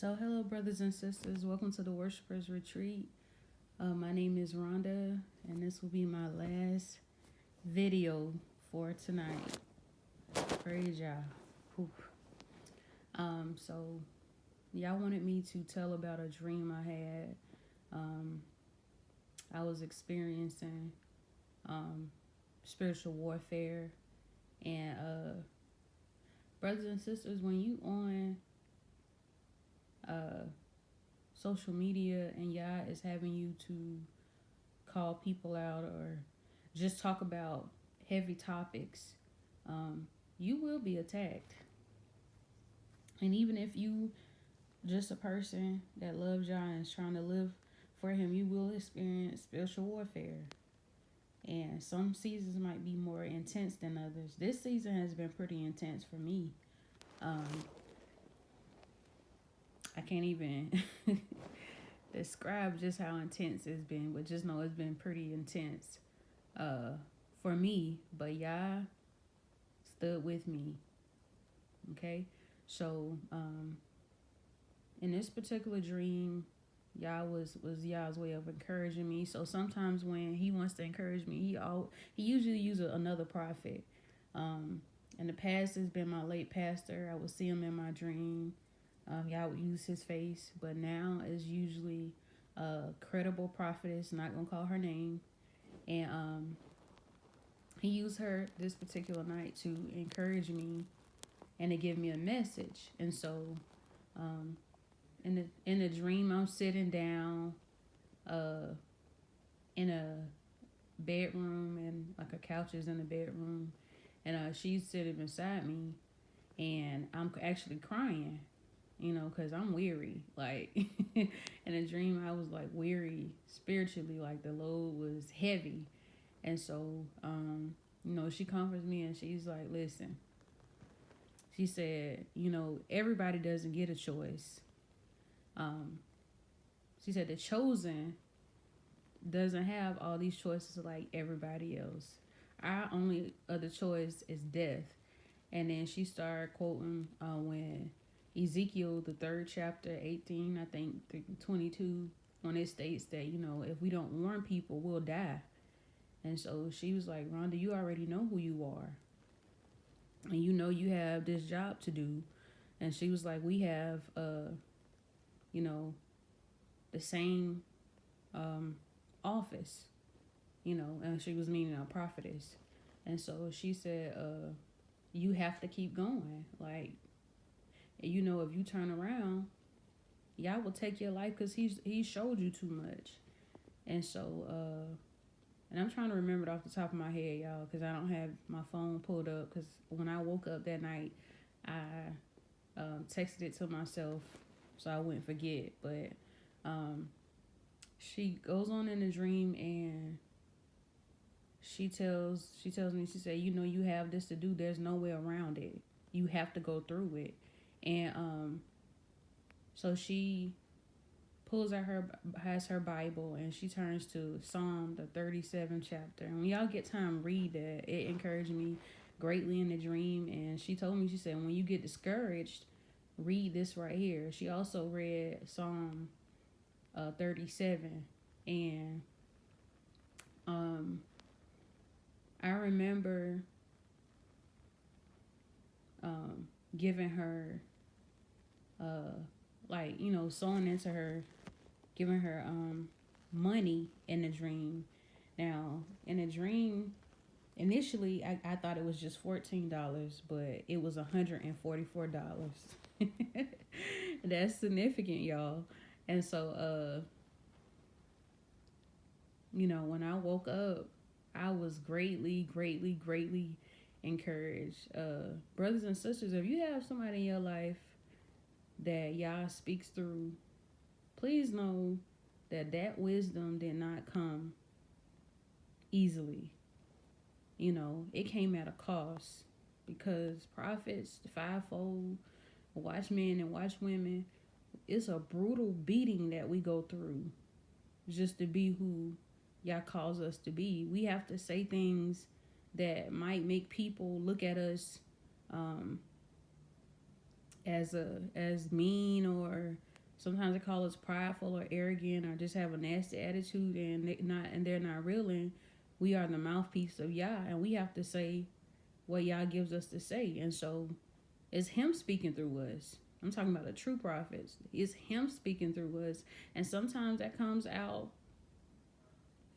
So, hello, brothers and sisters. Welcome to the Worshipers Retreat. My name is Rhonda, and this will be my last video for tonight. Praise y'all. Whew. So y'all wanted me to tell about a dream I had. I was experiencing spiritual warfare, and brothers and sisters, when you on social media and Yah is having you to call people out or just talk about heavy topics, you will be attacked. And even if you just a person that loves Yah and is trying to live for Him, you will experience spiritual warfare. And some seasons might be more intense than others. This season has been pretty intense for me. I can't even describe just how intense it's been, but just know it's been pretty intense for me. But Yah stood with me. Okay, so in this particular dream, Yah was Yah's way of encouraging me. So sometimes when He wants to encourage me, he usually uses another prophet. In the past, it's been my late pastor. I would see him in my dream. Yah would use his face, but now it's usually a credible prophetess. Not gonna call her name, and he used her this particular night to encourage me and to give me a message. And so, in the dream, I'm sitting down, in a bedroom, and like a couch is in the bedroom, and she's sitting beside me, and I'm actually crying, because I'm weary. Like in a dream, I was like weary spiritually, like the load was heavy, and so, she comforts me and she's like, "Listen," she said, everybody doesn't get a choice. She said the chosen doesn't have all these choices like everybody else. Our only other choice is death. And then she started quoting when Ezekiel, the 3rd chapter, 18, I think 22, when it states that, if we don't warn people, we'll die. And so she was like, "Rhonda, you already know who you are. And you have this job to do." And she was like, "We have, the same office, and she was meaning a prophetess. And so she said, you have to keep going. Like, if you turn around, Yah will take your life because he showed you too much." And so, and I'm trying to remember it off the top of my head, y'all, because I don't have my phone pulled up. Because when I woke up that night, I texted it to myself so I wouldn't forget. But she goes on in the dream and she tells me, she said, you have this to do. There's no way around it. You have to go through it. And so she has her Bible, and she turns to Psalm, the 37th chapter. And when y'all get time, read that. It encouraged me greatly in the dream. And she told me, she said, when you get discouraged, read this right here. She also read Psalm 37. And I remember giving her, sewing into her, giving her money in the dream. Now, in a dream, initially I thought it was just $14, but it was $144. That's significant, y'all. And so, when I woke up, I was greatly, greatly, greatly encouraged. Brothers and sisters, if you have somebody in your life that Yah speaks through, please know that wisdom did not come easily. It came at a cost, because prophets, the fivefold, watchmen and watchwomen, it's a brutal beating that we go through just to be who Yah calls us to be. We have to say things that might make people look at us as mean, or Sometimes they call us prideful or arrogant or just have a nasty attitude, and they're not real. And we are the mouthpiece of Yah, and we have to say what Yah gives us to say. And so it's Him speaking through us. I'm talking about the true prophets. It's Him speaking through us, and sometimes that comes out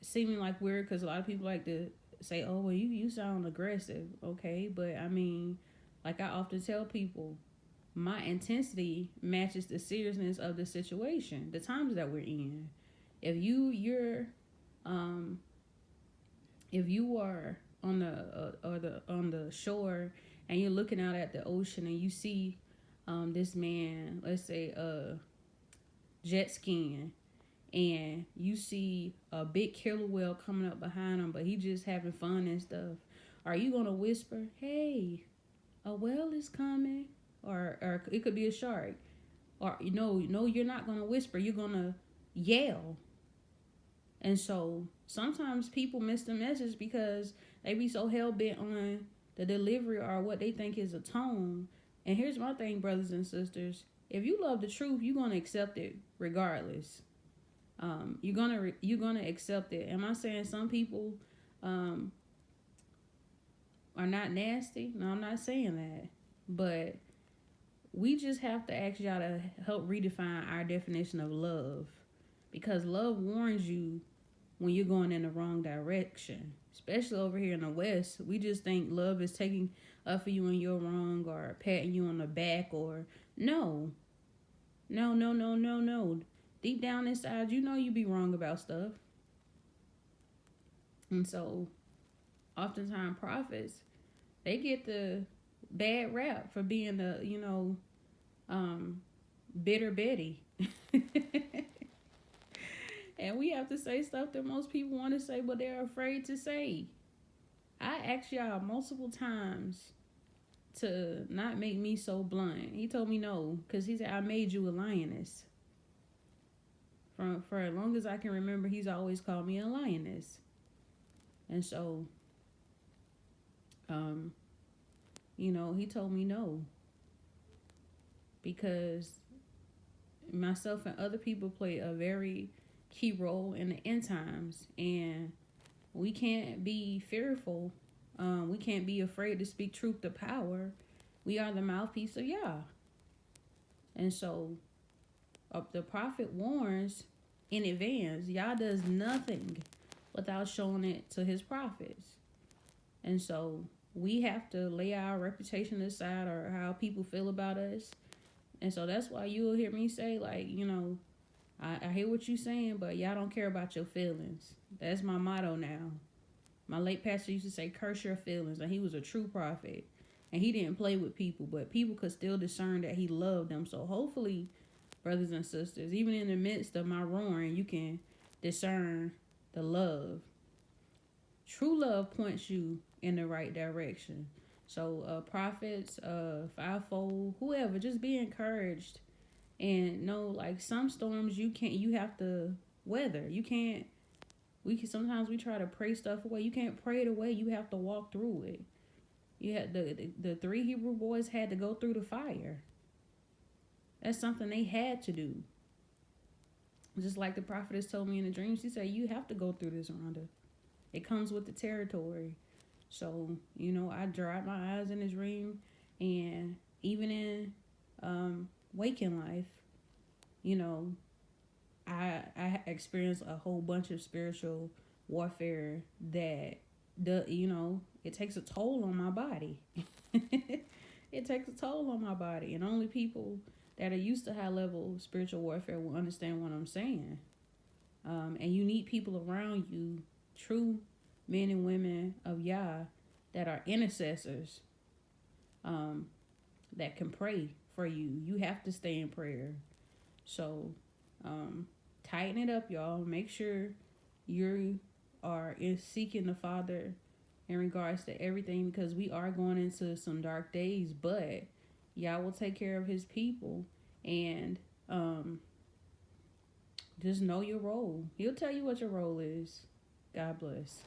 seeming like weird because a lot of people like to say, "Oh, well, you sound aggressive." Okay, but I mean, like I often tell people, my intensity matches the seriousness of the situation, the times that we're in. If um if you are on the shore and you're looking out at the ocean and you see this man, let's say jet skiing, and you see a big killer whale coming up behind him, but he just having fun and stuff, are you gonna whisper, "Hey, a whale is coming," or it could be a shark, or no, you're not gonna whisper. You're gonna yell. And so sometimes people miss the message because they be so hell bent on the delivery or what they think is a tone. And here's my thing, brothers and sisters: if you love the truth, you're gonna accept it regardless. You're gonna accept it. Am I saying some people um, are not nasty? No, I'm not saying that. But we just have to ask y'all to help redefine our definition of love, because love warns you when you're going in the wrong direction. Especially over here in the West, we just think love is taking up for you when you're wrong or patting you on the back, or no, no, no, no, no, no. Deep down inside, you be wrong about stuff. And so oftentimes prophets, they get the bad rap for being the, bitter Betty. And we have to say stuff that most people want to say, but they're afraid to say. I asked y'all multiple times to not make me so blunt. He told me no, because he said, "I made you a lioness." For as long as I can remember, he's always called me a lioness. And so, he told me no, because myself and other people play a very key role in the end times, and we can't be fearful. We can't be afraid to speak truth to power. We are the mouthpiece of Yah. And so the prophet warns in advance. Yah does nothing without showing it to his prophets. And so we have to lay our reputation aside, or how people feel about us. And so that's why you'll hear me say, like, I hear what you're saying, but y'all don't care about your feelings. That's my motto now. My late pastor used to say, "Curse your feelings," and he was a true prophet. And he didn't play with people, but people could still discern that he loved them. So hopefully, brothers and sisters, even in the midst of my roaring, you can discern the love. True love points you in the right direction. So prophets, fivefold, whoever, just be encouraged. And know, like, some storms you have to weather. Sometimes we try to pray stuff away. You can't pray it away. You have to walk through it. You had the 3 Hebrew boys had to go through the fire. That's something they had to do. Just like the prophetess told me in the dream, she said, "You have to go through this, Rhonda. It comes with the territory." So, I dried my eyes in the dream, and even in waking life, I experienced a whole bunch of spiritual warfare that it takes a toll on my body. It takes a toll on my body, and only people that are used to high level spiritual warfare will understand what I'm saying. And you need people around you, true men and women of Yah, that are intercessors, that can pray for you. You have to stay in prayer. So tighten it up, y'all. Make sure you are seeking the Father in regards to everything, because we are going into some dark days, but Yah will take care of his people. And just know your role. He'll tell you what your role is. God bless.